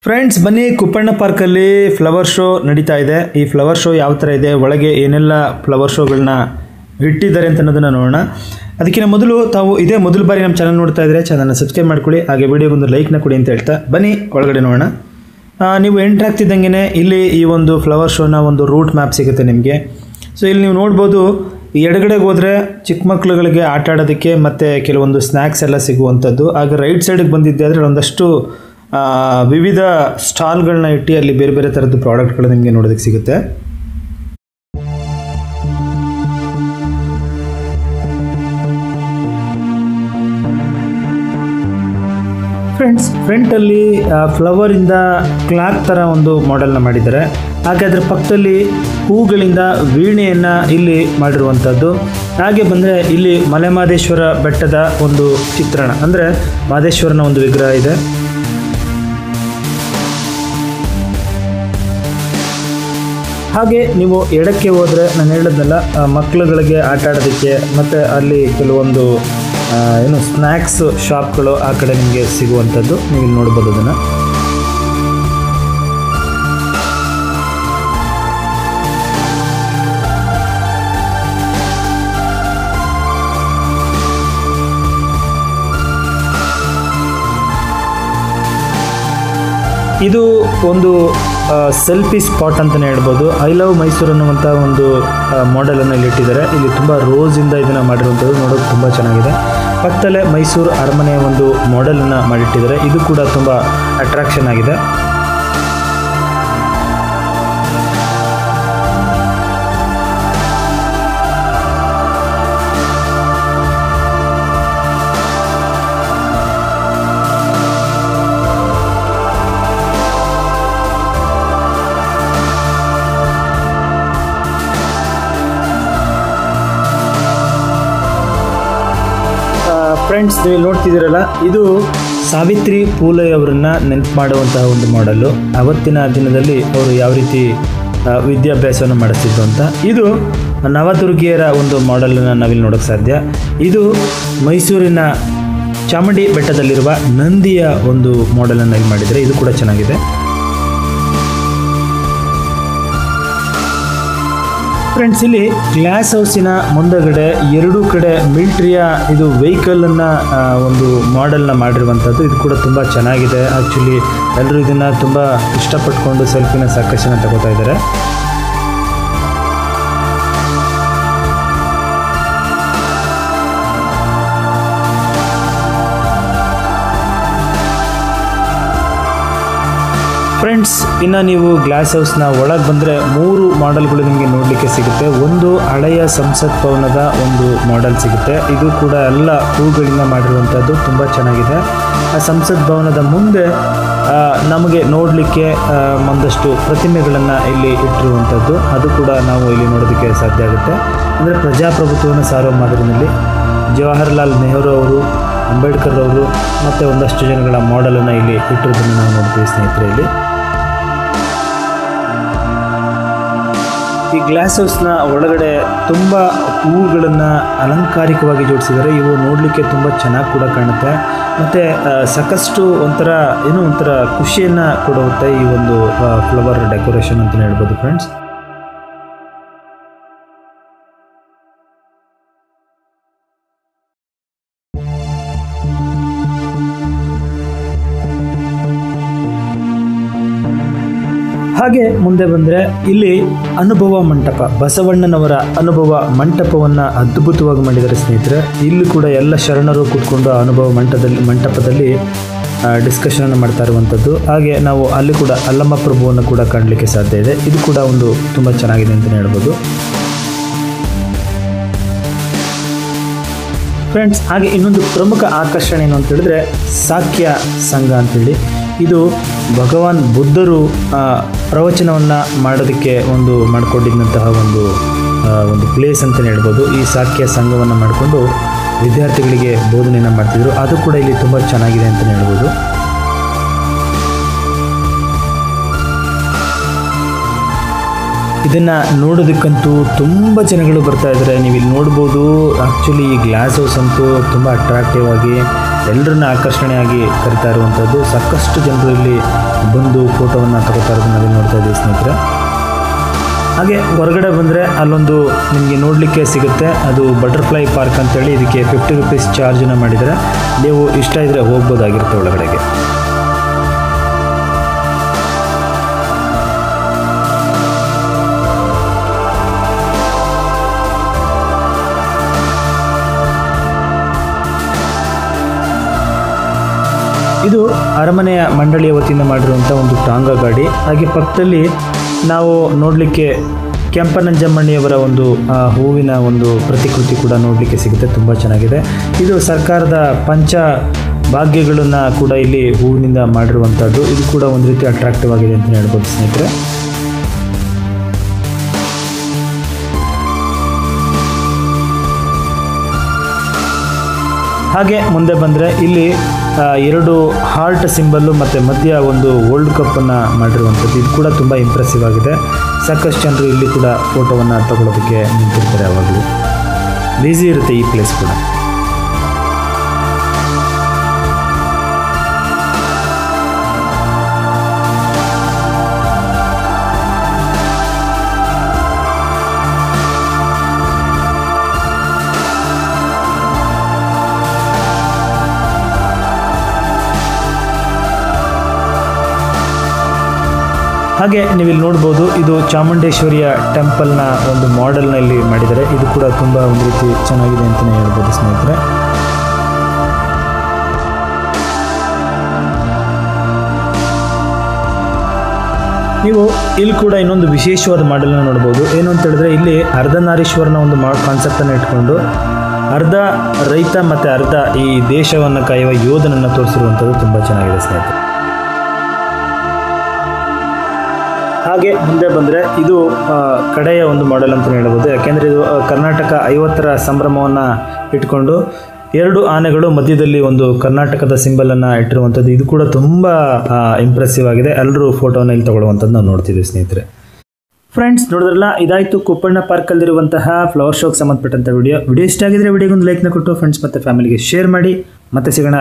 Friends ಬನ್ನಿ ಕುಪ್ಪಣ್ಣ ಪಾರ್ಕಲ್ಲಿ flower show ನಡೀತಾ ಇದೆ. ಈ ಫ್ಲವರ್ ಶೋ ಯಾವ ಥರ ಇದೆ, ಒಳಗೆ ಏನೆಲ್ಲ ಫ್ಲವರ್ ಶೋಗಳನ್ನ ಇಟ್ಟಿದ್ದಾರೆ ಅಂತ ಅನ್ನೋದನ್ನು ನೋಡೋಣ. ಅದಕ್ಕಿಂತ ಮೊದಲು ತಾವು ಇದೇ ಮೊದಲ ಬಾರಿ ನಮ್ಮ ಚಾನಲ್ ನೋಡ್ತಾ ಇದ್ದರೆ ಚಾನಲ್ನ ಸಬ್ಸ್ಕ್ರೈಬ್ ಮಾಡ್ಕೊಳ್ಳಿ, ಹಾಗೆ ವಿಡಿಯೋಗೊಂದು ಲೈಕ್ನ ಕೊಡಿ ಅಂತ ಹೇಳ್ತಾ ಬನ್ನಿ ಒಳಗಡೆ ನೋಡೋಣ. ನೀವು ಎಂಟ್ರ್ ಆಗ್ತಿದ್ದಂಗೆ ಇಲ್ಲಿ ಈ ಒಂದು ಫ್ಲವರ್ ಶೋನ ಒಂದು ರೂಟ್ ಮ್ಯಾಪ್ ಸಿಗುತ್ತೆ ನಿಮಗೆ. ಸೊ ಇಲ್ಲಿ ನೀವು ನೋಡ್ಬೋದು, ಎಡಗಡೆಗೆ ಹೋದರೆ ಚಿಕ್ಕ ಮಕ್ಕಳುಗಳಿಗೆ ಆಟ ಆಡೋದಕ್ಕೆ ಮತ್ತು ಕೆಲವೊಂದು ಸ್ನ್ಯಾಕ್ಸ್ ಎಲ್ಲ ಸಿಗುವಂಥದ್ದು. ಹಾಗೆ ರೈಟ್ ಸೈಡಿಗೆ ಬಂದಿದ್ದೆ ಆದರೆ ಒಂದಷ್ಟು ವಿವಿಧ ಸ್ಟಾಲ್ಗಳನ್ನ ಇಟ್ಟು ಅಲ್ಲಿ ಬೇರೆ ಬೇರೆ ಥರದ್ದು ಪ್ರಾಡಕ್ಟ್ಗಳು ನಿಮಗೆ ನೋಡೋದಕ್ಕೆ ಸಿಗುತ್ತೆ. ಫ್ರೆಂಡ್ಸ್ ಫ್ರಂಟಲ್ಲಿ ಫ್ಲವರಿಂದ ಕ್ಲಾಕ್ ಥರ ಒಂದು ಮಾಡೆಲ್ನ ಮಾಡಿದ್ದಾರೆ. ಹಾಗೆ ಅದರ ಪಕ್ಕದಲ್ಲಿ ಹೂಗಳಿಂದ ವೀಣೆಯನ್ನು ಇಲ್ಲಿ ಮಾಡಿರುವಂಥದ್ದು. ಹಾಗೆ ಬಂದರೆ ಇಲ್ಲಿ ಮಲೆಮಹದೇಶ್ವರ ಬೆಟ್ಟದ ಒಂದು ಚಿತ್ರಣ, ಅಂದರೆ ಮಹದೇಶ್ವರನ ಒಂದು ವಿಗ್ರಹ ಇದೆ. ಹಾಗೆ ನೀವು ಎಡಕ್ಕೆ ಹೋದರೆ ನಾನು ಹೇಳಿದ್ನಲ್ಲ, ಮಕ್ಕಳುಗಳಿಗೆ ಆಟ ಆಡೋದಕ್ಕೆ ಮತ್ತು ಅಲ್ಲಿ ಕೆಲವೊಂದು ಸ್ನ್ಯಾಕ್ಸ್ ಶಾಪ್ಗಳು ಆ ಕಡೆ ನಿಮಗೆ ಸಿಗುವಂಥದ್ದು ನೀವು ಇಲ್ಲಿ ನೋಡ್ಬೋದು. ಅದನ್ನು ಇದು ಒಂದು ಸೆಲ್ಫಿ ಸ್ಪಾಟ್ ಅಂತಲೇ ಹೇಳ್ಬೋದು. ಐ ಲವ್ ಮೈಸೂರು ಅನ್ನುವಂಥ ಒಂದು ಮಾಡೆಲನ್ನು ಇಲ್ಲಿ ಇಟ್ಟಿದ್ದಾರೆ. ಇಲ್ಲಿ ತುಂಬ ರೋಸಿಂದ ಇದನ್ನು ಮಾಡಿರುವಂಥದ್ದು ನೋಡೋದು ತುಂಬ ಚೆನ್ನಾಗಿದೆ. ಪಕ್ಕದಲ್ಲೇ ಮೈಸೂರು ಅರಮನೆಯ ಒಂದು ಮಾಡೆಲನ್ನು ಮಾಡಿಟ್ಟಿದ್ದಾರೆ. ಇದು ಕೂಡ ತುಂಬ ಅಟ್ರಾಕ್ಷನ್ ಆಗಿದೆ. ಫ್ರೆಂಡ್ಸ್ ನೀವು ನೋಡ್ತಿದ್ದೀರಲ್ಲ, ಇದು ಸಾವಿತ್ರಿ ಫೂಲೆ ಅವರನ್ನು ನೆನಪು ಮಾಡುವಂತಹ ಒಂದು ಮಾಡೆಲ್ಲು. ಅವತ್ತಿನ ದಿನದಲ್ಲಿ ಅವರು ಯಾವ ರೀತಿ ವಿದ್ಯಾಭ್ಯಾಸವನ್ನು ಮಾಡಿಸ್ತಿದ್ರು ಅಂತ. ಇದು ನವದುರ್ಗಿಯರ ಒಂದು ಮಾಡೆಲನ್ನು ನಾವಿಲ್ಲಿ ನೋಡೋಕ್ಕೆ ಸಾಧ್ಯ. ಇದು ಮೈಸೂರಿನ ಚಾಮುಂಡಿ ಬೆಟ್ಟದಲ್ಲಿರುವ ನಂದಿಯ ಒಂದು ಮಾಡೆಲನ್ನು ಇಲ್ಲಿ ಮಾಡಿದರೆ, ಇದು ಕೂಡ ಚೆನ್ನಾಗಿದೆ. ಫ್ರೆಂಡ್ಸ್ ಇಲ್ಲಿ ಗ್ಲಾಸ್ ಹೌಸಿನ ಮುಂದಗಡೆ ಎರಡೂ ಕಡೆ ಮಿಲಿಟ್ರಿಯ ಇದು ವೆಹಿಕಲನ್ನು ಒಂದು ಮಾಡೆಲ್ನ ಮಾಡಿರುವಂಥದ್ದು. ಇದು ಕೂಡ ತುಂಬ ಚೆನ್ನಾಗಿದೆ. ಆ್ಯಕ್ಚುಲಿ ಎಲ್ಲರೂ ಇದನ್ನು ತುಂಬ ಇಷ್ಟಪಟ್ಕೊಂಡು ಸೆಲ್ಫಿನ ಸಾಕಷ್ಟು ಜನ ತಗೋತಾ ಇದ್ದಾರೆ. ಫ್ರೆಂಡ್ಸ್ ಇನ್ನು ನೀವು ಗ್ಲಾಸ್ ಹೌಸ್ನ ಒಳಗೆ ಬಂದರೆ 3 ಮಾಡೆಲ್ಗಳು ನಿಮಗೆ ನೋಡಲಿಕ್ಕೆ ಸಿಗುತ್ತೆ. ಒಂದು ಹಳೆಯ ಸಂಸತ್ ಭವನದ ಒಂದು ಮಾಡೆಲ್ ಸಿಗುತ್ತೆ. ಇದು ಕೂಡ ಎಲ್ಲ ಹೂಗಳಿಂದ ಮಾಡಿರುವಂಥದ್ದು, ತುಂಬ ಚೆನ್ನಾಗಿದೆ. ಆ ಸಂಸತ್ ಭವನದ ಮುಂದೆ ನಮಗೆ ನೋಡಲಿಕ್ಕೆ ಒಂದಷ್ಟು ಪ್ರತಿಮೆಗಳನ್ನು ಇಲ್ಲಿ ಇಟ್ಟಿರುವಂಥದ್ದು, ಅದು ಕೂಡ ನಾವು ಇಲ್ಲಿ ನೋಡೋದಕ್ಕೆ ಸಾಧ್ಯ ಆಗುತ್ತೆ. ಅಂದರೆ ಪ್ರಜಾಪ್ರಭುತ್ವವನ್ನು ಸಾರುವ ಮಾದರಿನಲ್ಲಿ ಜವಾಹರ್ಲಾಲ್ ನೆಹರು ಅವರು, ಅಂಬೇಡ್ಕರ್ ಅವರು ಮತ್ತು ಒಂದಷ್ಟು ಜನಗಳ ಮಾಡೆಲನ್ನು ಇಲ್ಲಿ ಇಟ್ಟಿರೋದನ್ನು ನಾವು ನೋಡ್ತೀವಿ ಸ್ನೇಹಿತರೆ. ಇಲ್ಲಿ ಈ ಗ್ಲಾಸ್ ಹೌಸ್ನ ಒಳಗಡೆ ತುಂಬ ಹೂವುಗಳನ್ನು ಅಲಂಕಾರಿಕವಾಗಿ ಜೋಡಿಸಿದ್ದಾರೆ. ಇವು ನೋಡಲಿಕ್ಕೆ ತುಂಬ ಚೆನ್ನಾಗಿ ಕೂಡ ಕಾಣುತ್ತೆ ಮತ್ತು ಸಾಕಷ್ಟು ಒಂಥರ ಖುಷಿಯನ್ನು ಕೊಡುತ್ತೆ ಈ ಒಂದು ಫ್ಲವರ್ ಡೆಕೋರೇಷನ್ ಅಂತಲೇ ಹೇಳ್ಬೋದು ಫ್ರೆಂಡ್ಸ್. ಹಾಗೆ ಮುಂದೆ ಬಂದರೆ ಇಲ್ಲಿ ಅನುಭವ ಮಂಟಪ, ಬಸವಣ್ಣನವರ ಅನುಭವ ಮಂಟಪವನ್ನು ಅದ್ಭುತವಾಗಿ ಮಾಡಿದ್ದಾರೆ ಸ್ನೇಹಿತರೆ. ಇಲ್ಲಿ ಕೂಡ ಎಲ್ಲ ಶರಣರು ಕೂತ್ಕೊಂಡು ಅನುಭವ ಮಂಟಪದಲ್ಲಿ ಡಿಸ್ಕಷನನ್ನು ಮಾಡ್ತಾ ಇರುವಂಥದ್ದು. ಹಾಗೆ ನಾವು ಅಲ್ಲಿ ಕೂಡ ಅಲ್ಲಮ್ಮ ಪ್ರಭುವನ್ನು ಕೂಡ ಕಾಣಲಿಕ್ಕೆ ಸಾಧ್ಯ ಇದೆ. ಇದು ಕೂಡ ಒಂದು ತುಂಬ ಚೆನ್ನಾಗಿದೆ ಅಂತಲೇ ಹೇಳ್ಬೋದು ಫ್ರೆಂಡ್ಸ್. ಹಾಗೆ ಇನ್ನೊಂದು ಪ್ರಮುಖ ಆಕರ್ಷಣೆ ಏನು ಅಂತ ಹೇಳಿದ್ರೆ ಸಾಕ್ಯ ಸಂಘ ಅಂತೇಳಿ. ಇದು ಭಗವಾನ್ ಬುದ್ಧರು ಪ್ರವಚನವನ್ನು ಮಾಡೋದಕ್ಕೆ ಮಾಡಿಕೊಂಡಿದ್ದಂತಹ ಒಂದು ಪ್ಲೇಸ್ ಅಂತಲೇ ಹೇಳ್ಬೋದು. ಈ ಸಾಕ್ಯ ಸಂಘವನ್ನು ಮಾಡಿಕೊಂಡು ವಿದ್ಯಾರ್ಥಿಗಳಿಗೆ ಬೋಧನೆಯನ್ನು ಮಾಡ್ತಿದ್ರು. ಅದು ಕೂಡ ಇಲ್ಲಿ ತುಂಬ ಚೆನ್ನಾಗಿದೆ ಅಂತಲೇ ಹೇಳ್ಬೋದು. ಇದನ್ನು ನೋಡೋದಕ್ಕಂತೂ ತುಂಬ ಜನಗಳು ಬರ್ತಾ ಇದ್ದಾರೆ. ನೀವು ಇಲ್ಲಿ ನೋಡ್ಬೋದು. ಆ್ಯಕ್ಚುಲಿ ಈ ಗ್ಲಾಸ್ ಹೌಸ್ ಅಂತೂ ತುಂಬ ಅಟ್ರಾಕ್ಟಿವ್ ಆಗಿ ಎಲ್ಲರನ್ನ ಆಕರ್ಷಣೆಯಾಗಿ ಕರಿತಾ ಇರುವಂಥದ್ದು. ಸಾಕಷ್ಟು ಜನರು ಇಲ್ಲಿ ಬಂದು ಫೋಟೋವನ್ನು ತಗೋತಾ ಇರೋದನ್ನ ನಾವಿಲ್ಲಿ ನೋಡ್ತಾ ಇದ್ದೀವಿ ಸ್ನೇಹಿತರೆ. ಹಾಗೆ ಹೊರಗಡೆ ಬಂದರೆ ಅಲ್ಲೊಂದು ನಿಮಗೆ ನೋಡಲಿಕ್ಕೆ ಸಿಗುತ್ತೆ, ಅದು ಬಟರ್ಫ್ಲೈ ಪಾರ್ಕ್ ಅಂತೇಳಿ. ಇದಕ್ಕೆ 50 ರೂಪೀಸ್ ಚಾರ್ಜನ್ನು ಮಾಡಿದರೆ ನೀವು ಇಷ್ಟ ಇದ್ದರೆ ಹೋಗ್ಬೋದಾಗಿರುತ್ತೆ ಒಳಗಡೆಗೆ. ಇದು ಅರಮನೆಯ ಮಂಡಳಿಯ ವತಿಯಿಂದ ಮಾಡಿರುವಂಥ ಒಂದು ಟಾಂಗಾ ಗಾಡಿ. ಹಾಗೆ ಪಕ್ಕದಲ್ಲಿ ನಾವು ನೋಡಲಿಕ್ಕೆ ಕೆಂಪನಂಜಮ್ಮಣ್ಣಿಯವರ ಒಂದು ಹೂವಿನ ಒಂದು ಪ್ರತಿಕೃತಿ ಕೂಡ ನೋಡಲಿಕ್ಕೆ ಸಿಗುತ್ತೆ. ತುಂಬ ಚೆನ್ನಾಗಿದೆ. ಇದು ಸರ್ಕಾರದ ಪಂಚ ಭಾಗ್ಯಗಳನ್ನು ಕೂಡ ಇಲ್ಲಿ ಹೂವಿನಿಂದ ಮಾಡಿರುವಂಥದ್ದು. ಇದು ಕೂಡ ಒಂದು ರೀತಿ ಅಟ್ರಾಕ್ಟಿವ್ ಆಗಿದೆ ಅಂತ ಹೇಳ್ಬೋದು ಸ್ನೇಹಿತರೆ. ಹಾಗೆ ಮುಂದೆ ಬಂದರೆ ಇಲ್ಲಿ 2 ಹಾರ್ಟ್ ಸಿಂಬಲ್ಲು ಮತ್ತು ಮಧ್ಯ ಒಂದು ವರ್ಲ್ಡ್ ಕಪ್ಪನ್ನು ಮಾಡಿರುವಂಥದ್ದು. ಇದು ಕೂಡ ತುಂಬ ಇಂಪ್ರೆಸಿವ್ ಆಗಿದೆ. ಸಾಕಷ್ಟು ಜನರು ಇಲ್ಲಿ ಕೂಡ ಫೋಟೋವನ್ನು ತಗೊಳ್ಳೋದಕ್ಕೆ ನಿಂತಿರ್ತಾರೆ. ಯಾವಾಗಲೂ ಬ್ಯುಸಿ ಇರುತ್ತೆ ಈ ಪ್ಲೇಸ್ ಕೂಡ. ಹಾಗೆ ನೀವಿಲ್ಲಿ ನೋಡ್ಬೋದು, ಇದು ಚಾಮುಂಡೇಶ್ವರಿಯ ಟೆಂಪಲ್ನ ಒಂದು ಮಾಡೆಲ್ನಲ್ಲಿ ಮಾಡಿದ್ದಾರೆ. ಇದು ಕೂಡ ತುಂಬ ಒಂದು ರೀತಿ ಚೆನ್ನಾಗಿದೆ ಅಂತಲೇ ಹೇಳ್ಬೋದು ಸ್ನೇಹಿತರೆ. ನೀವು ಇಲ್ಲಿ ಕೂಡ ಇನ್ನೊಂದು ವಿಶೇಷವಾದ ಮಾಡೆಲ್ನ ನೋಡ್ಬೋದು. ಏನು ಅಂತ ಹೇಳಿದ್ರೆ, ಇಲ್ಲಿ ಅರ್ಧನಾರೀಶ್ವರನ ಒಂದು ಕಾನ್ಸೆಪ್ಟನ್ನು ಇಟ್ಕೊಂಡು ಅರ್ಧ ರೈತ ಮತ್ತು ಅರ್ಧ ಈ ದೇಶವನ್ನು ಕಾಯುವ ಯೋಧನನ್ನು ತೋರಿಸಿರುವಂಥದ್ದು ತುಂಬ ಚೆನ್ನಾಗಿದೆ ಸ್ನೇಹಿತರೆ. ಹಾಗೆ ಮುಂದೆ ಬಂದರೆ ಇದು ಕಡೆಯ ಒಂದು ಮಾಡೆಲ್ ಅಂತಲೇ ಹೇಳ್ಬೋದು. ಯಾಕೆಂದರೆ ಇದು ಕರ್ನಾಟಕ 50ರ ಸಂಭ್ರಮವನ್ನು ಇಟ್ಕೊಂಡು 2 ಆನೆಗಳು ಮಧ್ಯದಲ್ಲಿ ಒಂದು ಕರ್ನಾಟಕದ ಸಿಂಬಲನ್ನು ಇಟ್ಟಿರುವಂಥದ್ದು. ಇದು ಕೂಡ ತುಂಬ ಇಂಪ್ರೆಸಿವ್ ಆಗಿದೆ. ಎಲ್ಲರೂ ಫೋಟೋನ ಇಲ್ಲಿ ತಗೊಳ್ಳುವಂಥದ್ದು ನಾವು ನೋಡ್ತಿದ್ದೀವಿ ಸ್ನೇಹಿತರೆ. ಫ್ರೆಂಡ್ಸ್, ನೋಡಿದ್ರಲ್ಲ, ಇದಾಯಿತು ಕುಪ್ಪಣ್ಣ ಪಾರ್ಕಲ್ಲಿರುವಂತಹ ಫ್ಲವರ್ ಶೋಗೆ ಸಂಬಂಧಪಟ್ಟಂಥ ವಿಡಿಯೋ ಇಷ್ಟ ಆಗಿದ್ರೆ ವಿಡಿಯೋಗೊಂದು ಲೈಕ್ನ ಕೊಟ್ಟು ಫ್ರೆಂಡ್ಸ್ ಮತ್ತು ಫ್ಯಾಮಿಲಿಗೆ ಶೇರ್ ಮಾಡಿ. ಮತ್ತೆ ಸಿಗೋಣ.